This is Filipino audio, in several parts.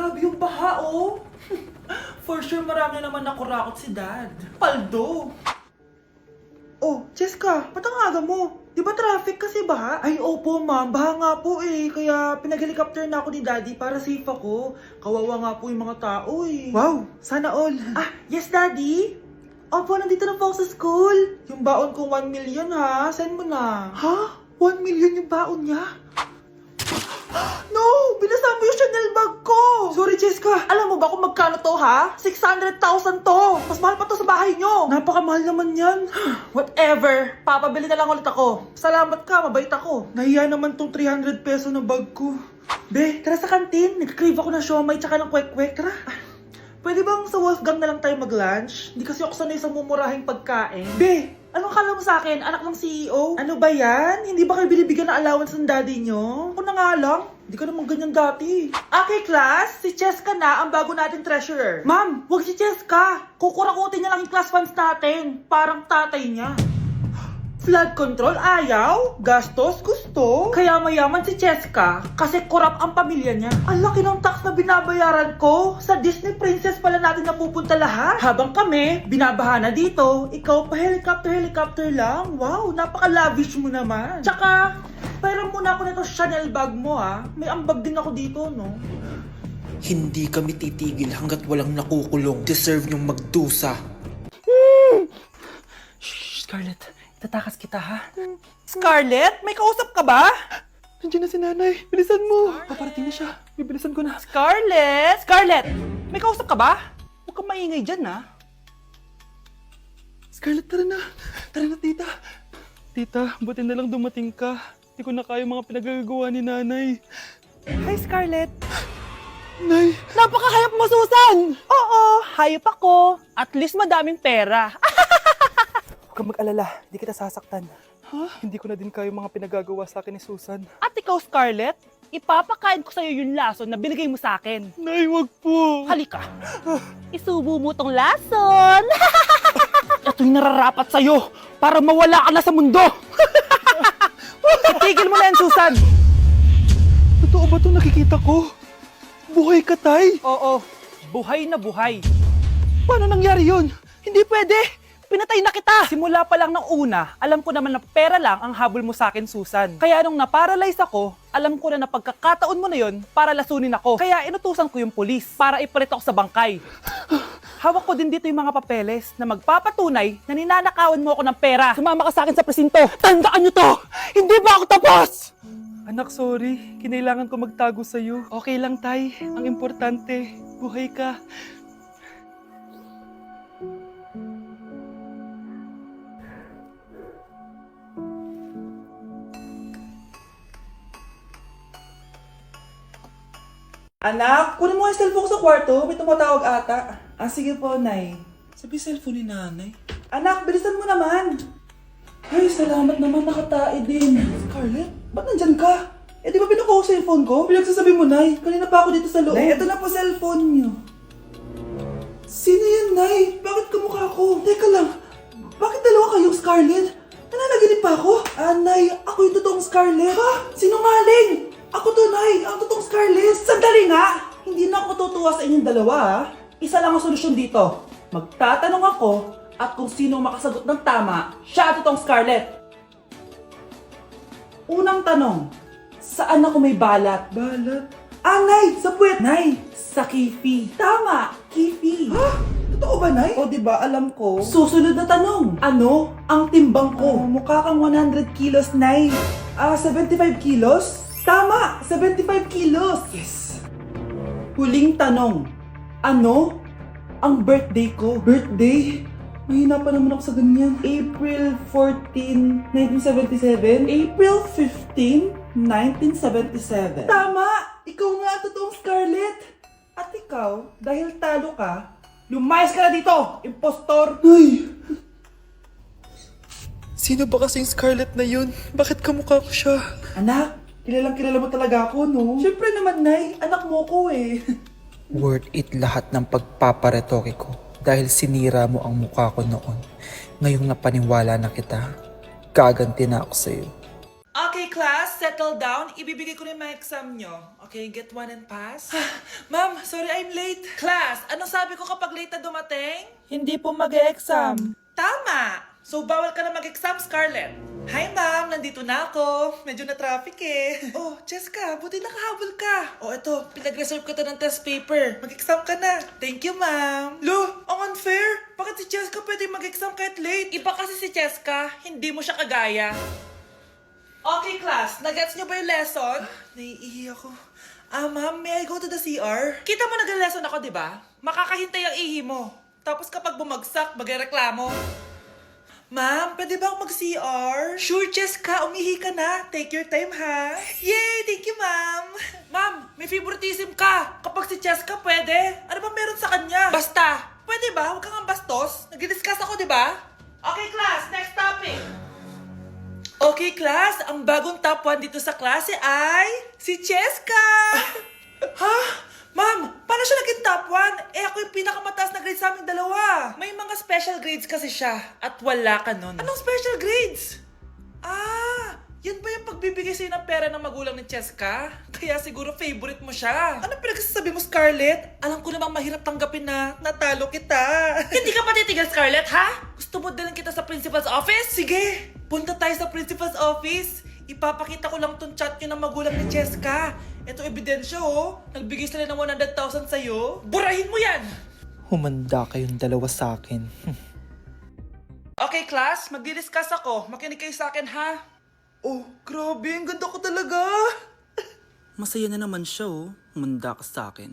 Grabe yung baha, oh. For sure, marami naman nakurakot si Dad. Paldo. Oh, Cheska, ba't ang aga mo? Di ba traffic kasi baha? Ay, opo ma'am, baha nga po eh. Kaya pinag-helicopter na ako ni Daddy para safe ako. Kawawa nga po yung mga tao eh. Wow, sana all. Ah, yes Daddy? Opo, nandito na po ako sa school. Yung baon kong 1 million ha, send mo na. Ha? 1 million yung baon niya? No! Binasa mo yung Chanel bag ko! Sorry, Cheska. Alam mo ba kung magkano to, ha? 600,000 to! Mas mahal pa to sa bahay nyo! Napakamahal naman yan. Whatever. Papabili na lang ulit ako. Salamat ka, mabait ako. Nahiya naman tong 300 peso na bag ko. Be, tara sa kantin. Nag-crave ako ng siomay tsaka ng kwek-kwek. Tara. Pwede bang sa Wolfgang na lang tayo mag-lunch? Hindi kasi ako sanay sa mumurahing pagkain. Be, anong kala mo sa akin? Anak ng CEO? Ano ba yan? Hindi ba kayo binibigyan ng allowance ng daddy nyo? Ako na nga lang. Hindi ka naman ganyan dati. Okay, class. Si Cheska na ang bago nating treasurer. Ma'am, wag si Cheska. Kukurakutin niya lang yung class funds natin. Parang tatay niya. Flood control, ayaw. Gastos, gusto. Kaya mayaman si Cheska kasi korap ang pamilya niya. Ang laki ng tax na binabayaran ko. Sa Disney Princess pala natin napupunta lahat. Habang kami, binabaha na dito. Ikaw pa helicopter lang. Wow, napaka-lavish mo naman. Tsaka, pairam muna ako nito Chanel bag mo ha. May ambag din ako dito, no? Hindi kami titigil hanggat walang nakukulong. Deserve niyong magdusa. Shh, Scarlett. Tatakas kita ha. Scarlett, may kausap ka ba? Nandiyan na si nanay. Bilisan mo. Paparating na siya. Bibilisan ko na. Scarlett! Scarlett! May kausap ka ba? Huwag kang maingay dyan ha. Scarlett, tara na. Tara na, tita. Tita, buti na lang dumating ka. Hindi ko na kaya mga pinagagawa ni nanay. Hi, Scarlett. Nay! Napakahayap mo, Susan! Oo, hayop ako. At least madaming pera. Huwag kang mag-alala. Hindi kita sasaktan. Ha? Hindi ko na din kaya mga pinagagawa sa akin ni Susan. At ikaw, Scarlett, ipapakain ko sa'yo yung lason na binigay mo sa akin. Nay, wag po. Halika. Isubo mo tong lason. Ito'y nararapat sa'yo para mawala ka na sa mundo. Itigil mo na yan, Susan. Totoo ba itong nakikita ko? Buhay ka, tay? Oo, buhay na buhay. Paano nangyari yun? Hindi pwede. Pinatay na kita! Simula pa lang ng una, alam ko naman na pera lang ang habol mo sa akin, Susan. Kaya nung naparalyze ako, alam ko na pagkakataon mo na yon para lasunin ako. Kaya inutusan ko yung pulis para ipalit ako sa bangkay. Hawak ko din dito yung mga papeles na magpapatunay na ninanakawan mo ako ng pera. Sumama ka sa akin sa presinto. Tandaan nyo to! Hindi ba ako tapos? Anak, sorry. Kinailangan ko magtago sa'yo. Okay lang, tay. Ang importante, buhay ka. Anak, kunin mo yung cellphone ko sa kwarto. May tumatawag ata. Ah, sige po, Nay. Sabi cellphone ni nanay. Anak, bilisan mo naman. Ay, salamat naman, nakatae din. Scarlett, ba't nandyan ka? Eh, di ba pinukuha ko sa cellphone ko? Pinagsasabi mo, Nay. Kanina pa ako dito sa loob. Nay, ito na po cellphone niyo. Sino yan, Nay? Bakit kamukha ko? Teka lang, bakit dalawa kayong Scarlett? Nananaginip pa ako? Ah, Nay, ako yung totoong Scarlett. Ha? Sinungaling! Ako to, Nay, ang totoong Scarlett. Sandali nga! Hindi na ako tutuwa sa inyong dalawa, ha? Isa lang ang solusyon dito. Magtatanong ako at kung sino makasagot ng tama, siya ang totoong Scarlett. Unang tanong, saan ako may balat? Balat? Ah, Nay, sa puwet. Nay, sa kifi. Tama, kifi. Ha? Totoo ba, Nay? O, diba, alam ko. Susunod na tanong, ano ang timbang ko? Mukha kang 100 kilos, Nay. 75 kilos? Tama, 75 kilos. Yes. Huling tanong, ano ang birthday ko? Birthday? Mahina pa naman ako sa ganyan. April 14, 1977? April 15, 1977. Tama! Ikaw nga ang totoong Scarlett! At ikaw, dahil talo ka, lumayas ka na dito, impostor! Nay! Sino ba kasing Scarlett na yun? Bakit kamukha ko siya? Anak, kilalang kilala mo talaga ako, no? Siyempre naman, Nay. Anak mo ko eh. Worth it lahat ng pagpaparetoke ko dahil sinira mo ang mukha ko noon. Ngayong napaniwala na kita, gaganti na ako sa'yo. Okay, class, settle down. Ibibigay ko na yung mga exam nyo. Okay, get one and pass. Ma'am, sorry I'm late. Class, anong sabi ko kapag late na dumating? Hindi po mag-e-exam. Tama! So, bawal ka na mag-exam, Scarlett. Hi, ma'am. Nandito na ako. Medyo na-traffic eh. Oh, Jessica, buti nakahabol ka. Oh, eto. Pinag-reserve ka to ng test paper. Mag-exam ka na. Thank you, ma'am. Lo, ang unfair. Bakit si Jessica pwede mag-exam kahit late? Iba kasi si Jessica. Hindi mo siya kagaya. Okay, class. Nagets niyo ba yung lesson? Naiihi ako. Ma'am, may I go to the CR? Kita mo nag-lesson ako, di ba? Makakahintay ang ihi mo. Tapos kapag bumagsak, magreklamo. Ma'am, pwede ba akong mag-CR? Sure, Jessica. Umihi ka na. Take your time, ha? Yay! Thank you, ma'am. Ma'am, may favoritism ka. Kapag si Jessica, pwede. Ano ba meron sa kanya? Basta. Pwede ba? Huwag kang bastos. Nag-discuss ako, di ba? Okay, class. Next topic. Okay, class. Ang bagong top 1 dito sa klase ay si Jessica. Ha? Ma'am, paano siya naging top 1? Eh ako yung pinakamataas na grade sa aming dalawa. May mga special grades kasi siya at wala ka nun. Anong special grades? Yan ba yung pagbibigay sa'yo ng pera ng magulang ni Cheska? Kaya siguro favorite mo siya. Ano pinagsasabi mo, Scarlett? Alam ko namang mahirap tanggapin na natalo kita. Hindi ka pa titigil, Scarlett, ha? Gusto mo dalhin kita sa principal's office? Sige, punta tayo sa principal's office. Ipapakita ko lang tong chat nyo ng magulang ni Cheska. Ito ebidensya, oh. Nagbigay sila ng 100,000 sa'yo. Burahin mo yan! Humanda kayong dalawa sa akin. Okay, class. Magdi-discuss ako. Makinig kayo sa akin, ha? Oh, grabe. Ang ganda ko talaga. Masaya na naman siya, oh. Manda ka sa akin.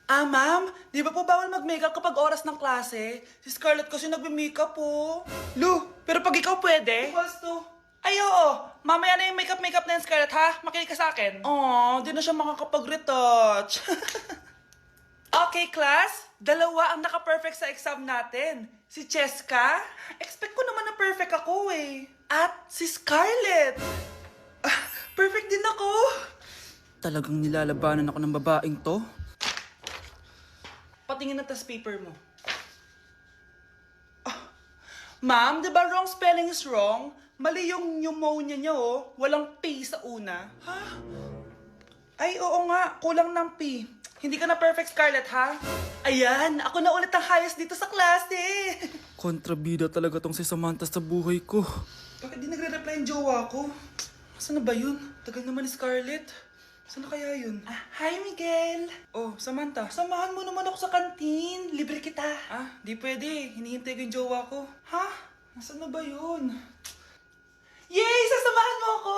Ma'am, di ba po bawal mag-makeup kapag oras ng klase? Si Scarlett kasi nagme-makeup po. Lu, pero pag ikaw pwede? Equals to. Ay, oo. Mamaya na yung makeup na yung Scarlett, ha? Makinig ka sa akin. Oh, di na siya makakapag-retouch. Okay, class. Dalawa ang naka-perfect sa exam natin. Si Cheska. Expect ko naman na perfect ako, eh. At si Scarlett. Perfect din ako. Talagang nilalabanan ako ng babaeng to. Patingin na test paper mo. Ma'am, di ba wrong spelling is wrong? Mali yung pneumonia niya, oh. Walang P sa una. Ha? Ay, oo nga. Kulang ng P. Hindi ka na perfect, Scarlett, ha? Ayan, ako na ulit ang highest dito sa klase. Kontrabida talaga tong si Samantha sa buhay ko. Bakit di nagre-reply yung jowa ko? Saan na ba yun? Tagal naman ni Scarlett. Saan na kaya yun? Hi, Miguel! Oh, Samantha, samahan mo naman ako sa kantin. Libre kita. Di pwede. Hinihintay ko yung jowa ko. Ha? Nasaan na ba yun? Yay! Sasamahan mo ako!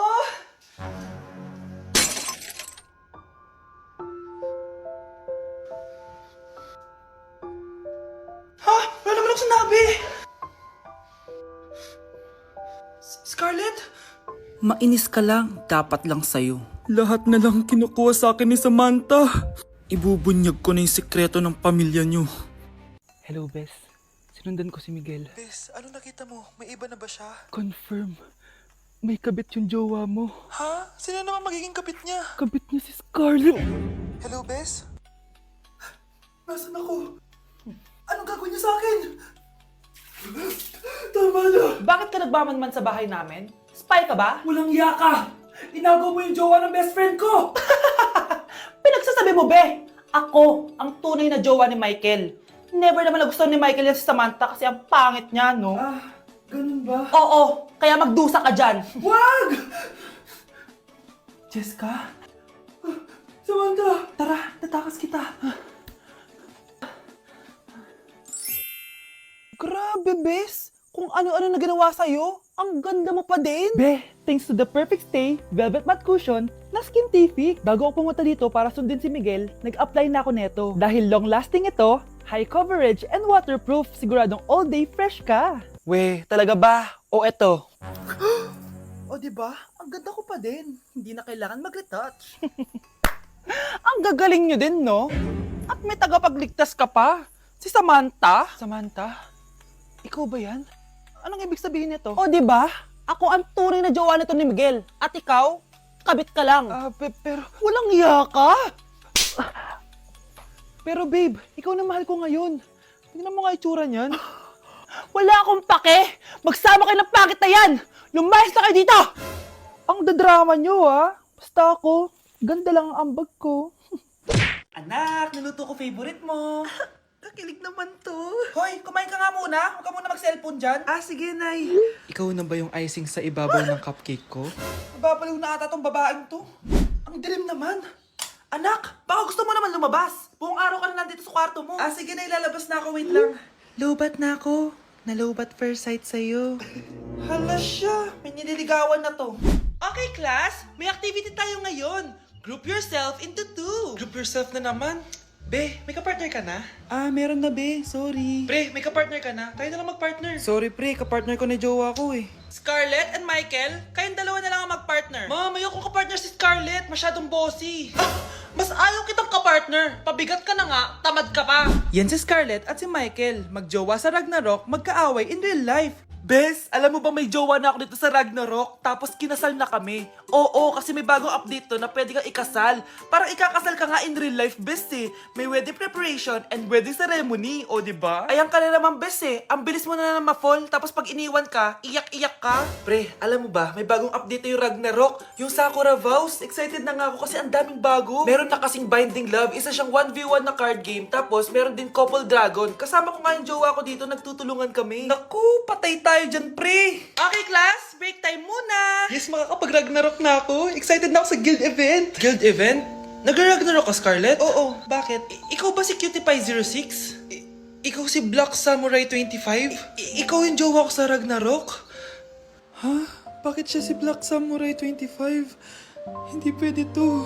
Ha? Wala naman ako sinabi! Scarlett? Mainis ka lang, dapat lang sa'yo. Lahat na lang kinukuha sa akin ni Samantha. Ibubunyag ko na yung sikreto ng pamilya niyo. Hello, Bes. Sinundan ko si Miguel. Bes, ano nakita mo? May iba na ba siya? Confirm. May kabit yung jowa mo. Ha? Sino naman magiging kapit niya? Kabit niya si Scarlett. Hello, Bes? Nasaan ako? Anong gagawin niyo sa akin? Tama na! Bakit ka nagbamanman sa bahay namin? Spy ka ba? Walang yaka! Inagaw mo yung jowa ng best friend ko! Pinagsasabi mo, be! Ako, ang tunay na jowa ni Michael. Never naman nagustuhan ni Michael yan si Samantha kasi ang pangit niya, no? Ganun ba? Oo, kaya magdusa ka dyan. Wag! Jessica? Samantha! Tara, tatakas kita. Grabe, Bes! Kung ano-ano na ginawa sa'yo, ang ganda mo pa din! Be, thanks to the perfect stay, velvet matte cushion, na Skintific. Bago ako pumunta dito para sundin si Miguel, nag-apply na ako neto. Dahil long-lasting ito, high coverage, and waterproof, siguradong all day fresh ka. We, talaga ba? O eto? O, diba? Ang ganda ko pa din. Hindi na kailangan mag-retouch. Ang gagaling nyo din, no? At may tagapagligtas ka pa. Si Samantha. Samantha? Ikaw ba yan? Anong ibig sabihin nito? O, diba? Ako ang tunay na jowa nito ni Miguel. At ikaw, kabit ka lang. Pero... Walang iya ka! Pero babe, ikaw na mahal ko ngayon. Tingnan mo nga itsura niyan. Wala akong pake! Magsama kayo ng pangit na yan! Lumayas na kayo dito! Ang dadrama nyo Basta ako, ganda lang ang ambag ko. Anak, niluto ko favorite mo. Nakilig naman to. Hoy, kumain ka nga muna. Huwag ka muna mag-cellphone dyan. Sige, Nay. Ikaw na ba yung icing sa ibabaw ng cupcake ko? Nababaliw na ata tong babaeng to. Ang dilim naman. Anak, baka gusto mo naman lumabas. Buong araw ka na nandito sa kwarto mo. Sige na, ilalabas na ako. Wait lang. Lobat na ako. Nalobat first sight sa'yo. Hala siya, may nililigawan na to. Okay, class, may activity tayo ngayon. Group yourself into 2. Group yourself na naman? Be, may kapartner ka na? Meron na, be. Sorry. Pre, may kapartner ka na? Tayo na lang magpartner. Sorry, pre. Kapartner ko na jowa ko eh. Scarlett and Michael, kayong dalawa na lang ang magpartner. Ma'am, ayoko kapartner si Scarlett. Masyadong bossy. Mas ayaw kitang kapartner. Pabigat ka na nga, tamad ka pa. Yan si Scarlett at si Michael. Magjowa sa Ragnarok, magkaaway in real life. Bes, alam mo ba may jowa na ako dito sa Ragnarok? Tapos kinasal na kami. Oo, kasi may bagong update to na pwede kang ikasal. Parang ikakasal ka nga in real life, bes eh. May wedding preparation and wedding ceremony, o diba? Ayan ka na naman, bes eh. Ang bilis mo na ma-fall, tapos pag iniwan ka, iyak-iyak ka. Pre, alam mo ba, may bagong update na yung Ragnarok. Yung Sakura Vows. Excited na nga ako kasi ang daming bago. Meron na kasing Binding Love, isa siyang 1v1 na card game. Tapos meron din Couple Dragon. Kasama ko nga yung jowa ko dito, nagtutulungan kami. Naku, patay tayo dyan, pre. Okay, class, break time muna. Yes, makakapag-Ragnarok na ako. Excited na ako sa guild event. Guild event? Nag-Ragnarok ka, Scarlett? Oo, bakit? Ikaw ba si Cutie Pie 06? Ikaw si Black Samurai 25? Ikaw yung jowa ko sa Ragnarok? Ha? Bakit siya si Black Samurai 25? Hindi pwede to.